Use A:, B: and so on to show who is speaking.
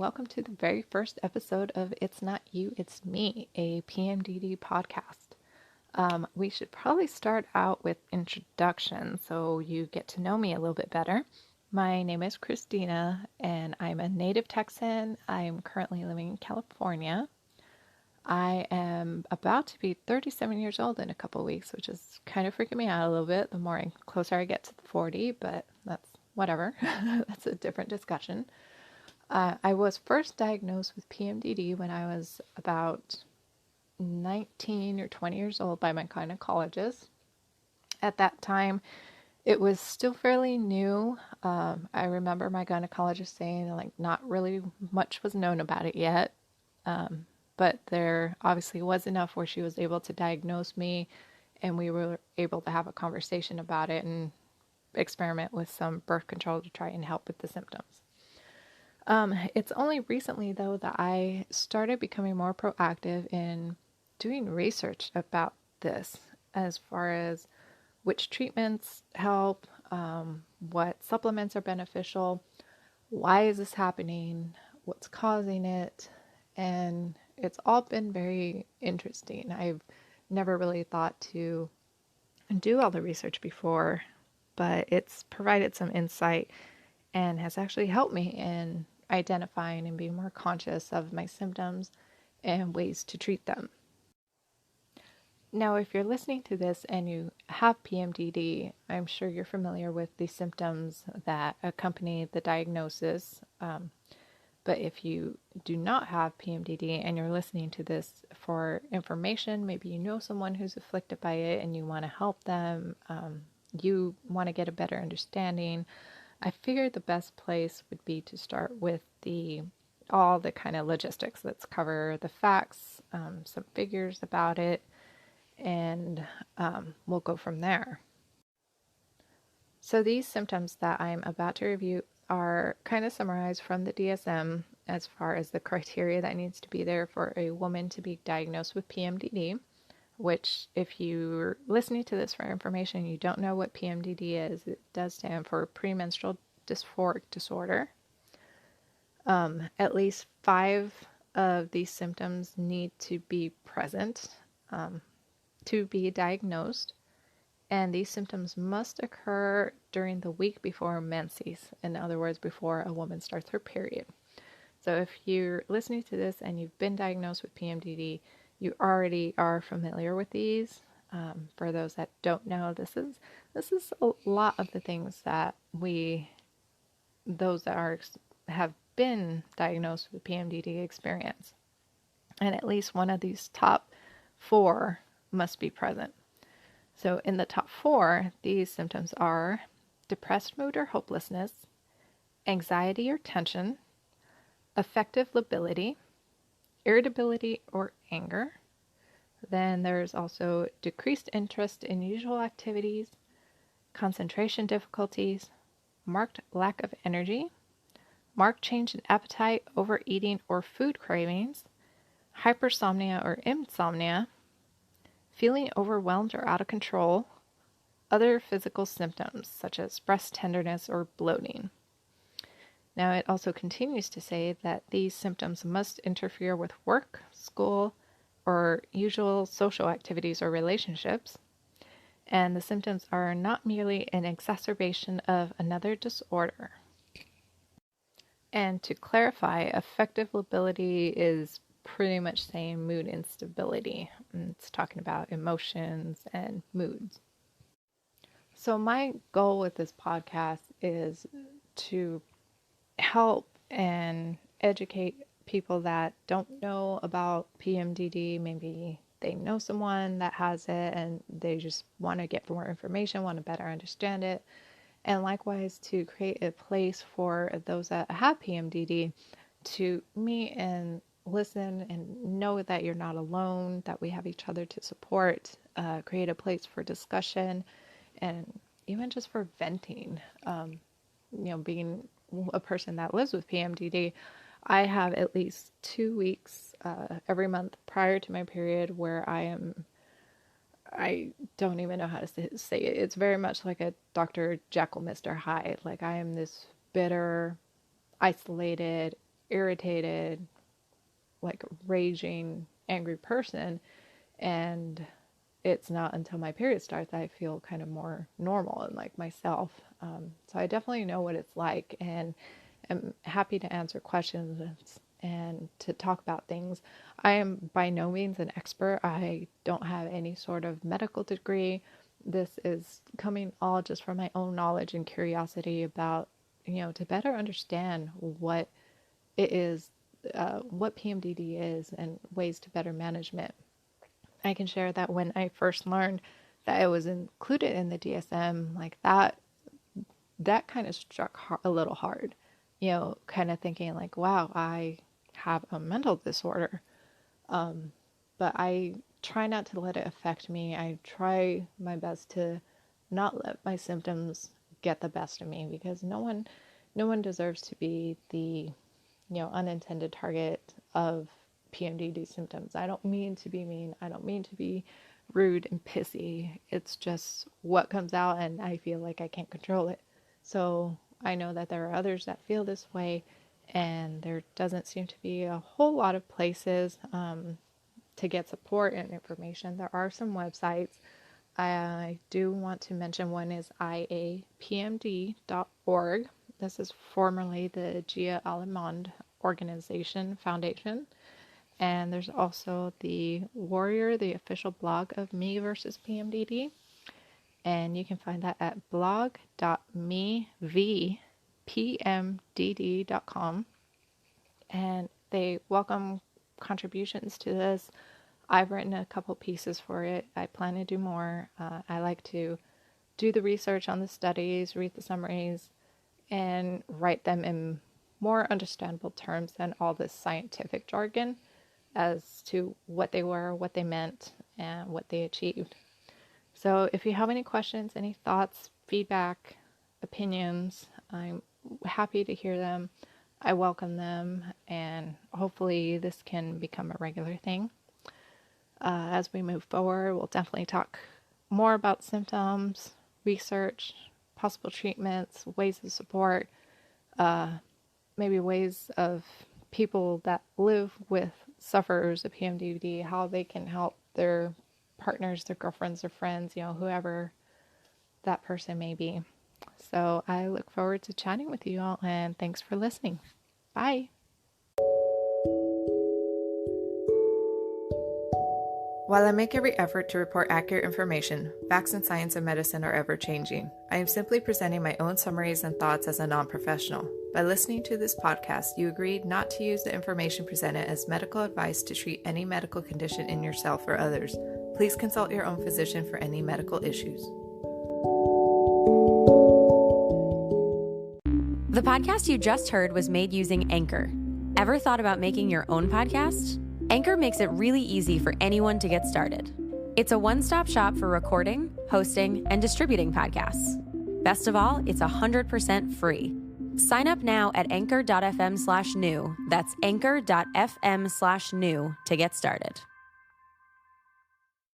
A: welcome to the very first episode of It's Not You, It's Me, a PMDD podcast. We should probably start out with introduction so you get to know me a little bit better. My name is Christina, and I'm a native Texan. I'm currently living in California. I am about to be 37 years old in a couple weeks, which is kind of freaking me out a little bit the closer I get to the 40, but that's whatever. That's a different discussion. I was first diagnosed with PMDD when I was about 19 or 20 years old by my gynecologist. At that time, it was still fairly new. I remember my gynecologist saying, like, not really much was known about it yet. But there obviously was enough where she was able to diagnose me, and we were able to have a conversation about it and experiment with some birth control to try and help with the symptoms. It's only recently, though, that I started becoming more proactive in doing research about this as far as which treatments help, what supplements are beneficial, why is this happening, what's causing it, and it's all been very interesting. I've never really thought to do all the research before, but it's provided some insight and has actually helped me in identifying and being more conscious of my symptoms and ways to treat them. Now, if you're listening to this and you have PMDD, I'm sure you're familiar with the symptoms that accompany the diagnosis. But if you do not have PMDD and you're listening to this for information, maybe you know someone who's afflicted by it and you want to help them, you want to get a better understanding, I figured the best place would be to start with all the kind of logistics. Let's cover the facts, some figures about it, and we'll go from there. So these symptoms that I'm about to review are kind of summarized from the DSM as far as the criteria that needs to be there for a woman to be diagnosed with PMDD, which, if you're listening to this for information, you don't know what PMDD is, it does stand for premenstrual dysphoric disorder. At least 5 of these symptoms need to be present to be diagnosed, and these symptoms must occur during the week before menses, in other words, before a woman starts her period. So if you're listening to this and you've been diagnosed with PMDD, you already are familiar with these. For those that don't know, this is a lot of the things that those that have been diagnosed with PMDD experience. And at least one of these top 4 must be present. So in the top 4, these symptoms are depressed mood or hopelessness, anxiety or tension, affective lability, irritability or anger. Then there's also decreased interest in usual activities, concentration difficulties, marked lack of energy, marked change in appetite, overeating or food cravings, hypersomnia or insomnia, feeling overwhelmed or out of control, other physical symptoms such as breast tenderness or bloating. Now, it also continues to say that these symptoms must interfere with work, school, or usual social activities or relationships, and the symptoms are not merely an exacerbation of another disorder. And to clarify, affective lability is pretty much saying mood instability. It's talking about emotions and moods. So my goal with this podcast is to help and educate people that don't know about PMDD. Maybe they know someone that has it and they just want to get more information, want to better understand it. And likewise, to create a place for those that have PMDD to meet and listen and know that you're not alone, that we have each other to support, create a place for discussion, and even just for venting. Being a person that lives with PMDD, I have at least 2 weeks every month prior to my period where I don't even know how to say it. It's very much like a Dr. Jekyll, Mr. Hyde. Like, I am this bitter, isolated, irritated, like raging, angry person. And it's not until my period starts that I feel kind of more normal and like myself. So I definitely know what it's like, and am happy to answer questions and to talk about things. I am by no means an expert. I don't have any sort of medical degree. This is coming all just from my own knowledge and curiosity about, to better understand what it is, what PMDD is, and ways to better management. I can share that when I first learned that it was included in the DSM, like that kind of struck a little hard, kind of thinking like, wow, I have a mental disorder. But I try not to let it affect me. I try my best to not let my symptoms get the best of me, because no one deserves to be the, unintended target of PMDD symptoms. I don't mean to be mean. I don't mean to be rude and pissy. It's just what comes out, and I feel like I can't control it. So I know that there are others that feel this way, and there doesn't seem to be a whole lot of places to get support and information. There are some websites. I do want to mention one is iapmd.org. This is formerly the Gia Alamond Organization Foundation. And there's also the Warrior, the official blog of Me versus PMDD. And you can find that at blog.mevpmdd.com. And they welcome contributions to this. I've written a couple pieces for it. I plan to do more. I like to do the research on the studies, read the summaries, and write them in more understandable terms than all this scientific jargon as to what they were, what they meant, and what they achieved. So if you have any questions, any thoughts, feedback, opinions, I'm happy to hear them. I welcome them, and hopefully this can become a regular thing. As we move forward, we'll definitely talk more about symptoms, research, possible treatments, ways of support, maybe ways of people that live with sufferers of PMDD, how they can help their partners, their girlfriends, their friends, whoever that person may be. So I look forward to chatting with you all, and thanks for listening. Bye.
B: While I make every effort to report accurate information, facts in science and medicine are ever changing. I am simply presenting my own summaries and thoughts as a non-professional. By listening to this podcast, you agreed not to use the information presented as medical advice to treat any medical condition in yourself or others. Please consult your own physician for any medical issues.
C: The podcast you just heard was made using Anchor. Ever thought about making your own podcast? Anchor makes it really easy for anyone to get started. It's a one-stop shop for recording, hosting, and distributing podcasts. Best of all, it's 100% free. Sign up now at anchor.fm/new. That's anchor.fm/new to get started.